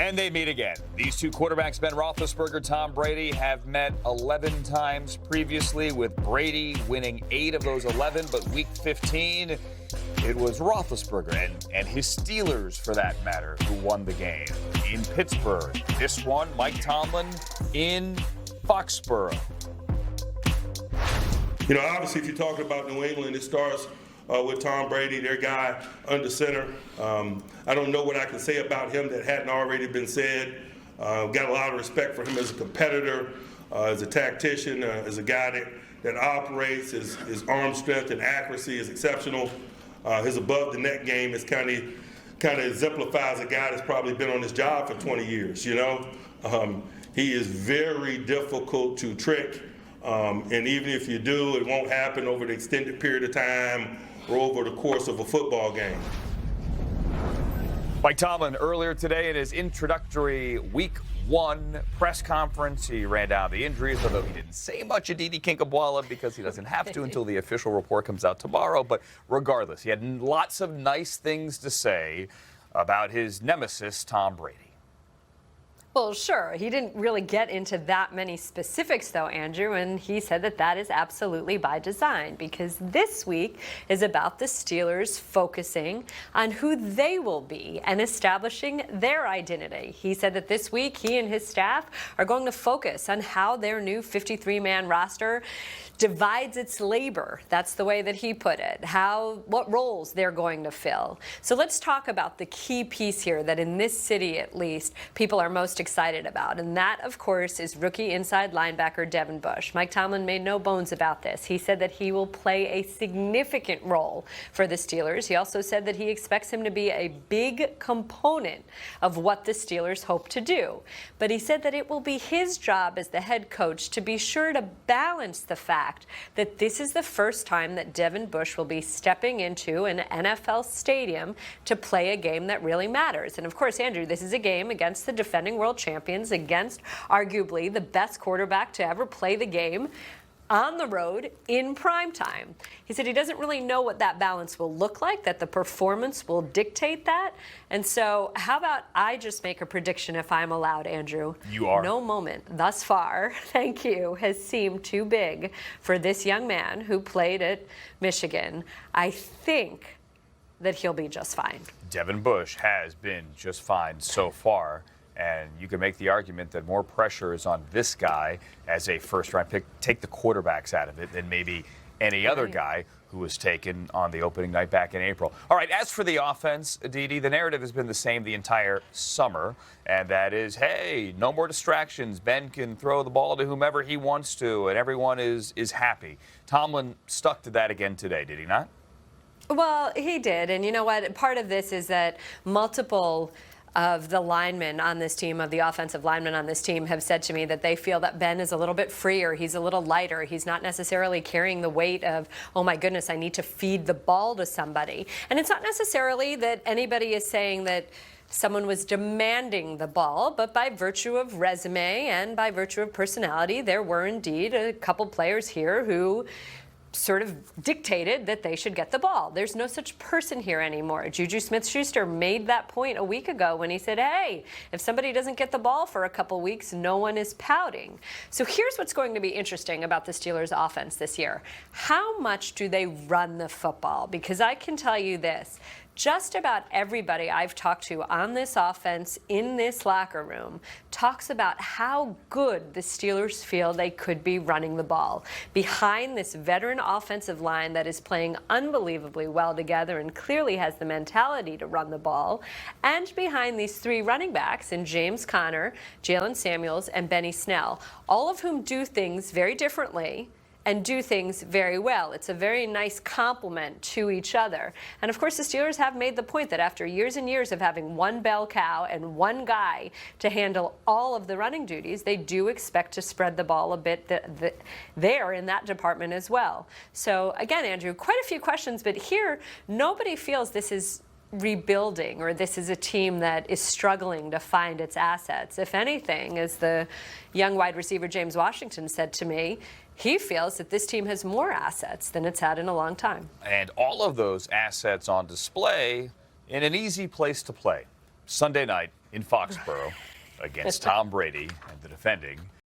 And they meet again. These two quarterbacks, Ben Roethlisberger, Tom Brady, have met 11 times previously, with Brady winning 8 of those 11. But week 15, it was Roethlisberger and his Steelers, for that matter, who won the game in Pittsburgh. This one, Mike Tomlin in Foxborough. You know, obviously, if you're talking about New England, it starts with Tom Brady, their guy under center. I don't know what I can say about him that hadn't already been said. Got a lot of respect for him as a competitor, as a tactician, as a guy that operates. His arm strength and accuracy is exceptional. His above-the-net game is kind of exemplifies a guy that's probably been on his job for 20 years, you know. He is very difficult to trick. And even if you do, it won't happen over the extended period of time or over the course of a football game. Mike Tomlin earlier today in his introductory Week 1 press conference, he ran down the injuries, although he didn't say much of Didi Kinkabwala because he doesn't have to until the official report comes out tomorrow. But regardless, he had lots of nice things to say about his nemesis, Tom Brady. Well, sure. He didn't really get into that many specifics, though, Andrew, and he said that that is absolutely by design, because this week is about the Steelers focusing on who they will be and establishing their identity. He said that this week he and his staff are going to focus on how their new 53-man roster divides its labor. That's the way that he put it. What roles they're going to fill. So let's talk about the key piece here that in this city, at least, people are most excited about. And that, of course, is rookie inside linebacker Devin Bush. Mike Tomlin made no bones about this. He said that he will play a significant role for the Steelers. He also said that he expects him to be a big component of what the Steelers hope to do. But he said that it will be his job as the head coach to be sure to balance the fact that this is the first time that Devin Bush will be stepping into an NFL stadium to play a game that really matters. And of course, Andrew, this is a game against the defending world champions, against arguably the best quarterback to ever play the game on the road in prime time. He said he doesn't really know what that balance will look like, that the performance will dictate that. And so how about I just make a prediction, if I'm allowed, Andrew? You are. No moment thus far, thank you, has seemed too big for this young man who played at Michigan. I think that he'll be just fine. Devin Bush has been just fine so far. And you can make the argument that more pressure is on this guy as a first-round pick, take the quarterbacks out of it, than maybe any other guy who was taken on the opening night back in April. All right, as for the offense, Didi, the narrative has been the same the entire summer, and that is, hey, no more distractions. Ben can throw the ball to whomever he wants to, and everyone is happy. Tomlin stuck to that again today, did he not? Well, he did, and you know what? Part of this is that multiple of the linemen on this team, of the offensive linemen on this team, have said to me that they feel that Ben is a little bit freer. He's a little lighter. He's not necessarily carrying the weight of, oh my goodness, I need to feed the ball to somebody. And it's not necessarily that anybody is saying that someone was demanding the ball, but by virtue of resume and by virtue of personality, there were indeed a couple players here who sort of dictated that they should get the ball. There's no such person here anymore. Juju Smith-Schuster made that point a week ago when he said, hey, if somebody doesn't get the ball for a couple weeks, no one is pouting. So here's what's going to be interesting about the Steelers' offense this year. How much do they run the football? Because I can tell you this. Just about everybody I've talked to on this offense in this locker room talks about how good the Steelers feel they could be running the ball. Behind this veteran offensive line that is playing unbelievably well together and clearly has the mentality to run the ball, and behind these three running backs in James Conner, Jalen Samuels, and Benny Snell, all of whom do things very differently and do things very well. It's a very nice complement to each other. And of course, the Steelers have made the point that after years and years of having one bell cow and one guy to handle all of the running duties, they do expect to spread the ball a bit there in that department as well. So again, Andrew, quite a few questions, but here, nobody feels this is rebuilding or this is a team that is struggling to find its assets. If anything, as the young wide receiver James Washington said to me, he feels that this team has more assets than it's had in a long time. And all of those assets on display in an easy place to play. Sunday night in Foxborough against Tom Brady and the defending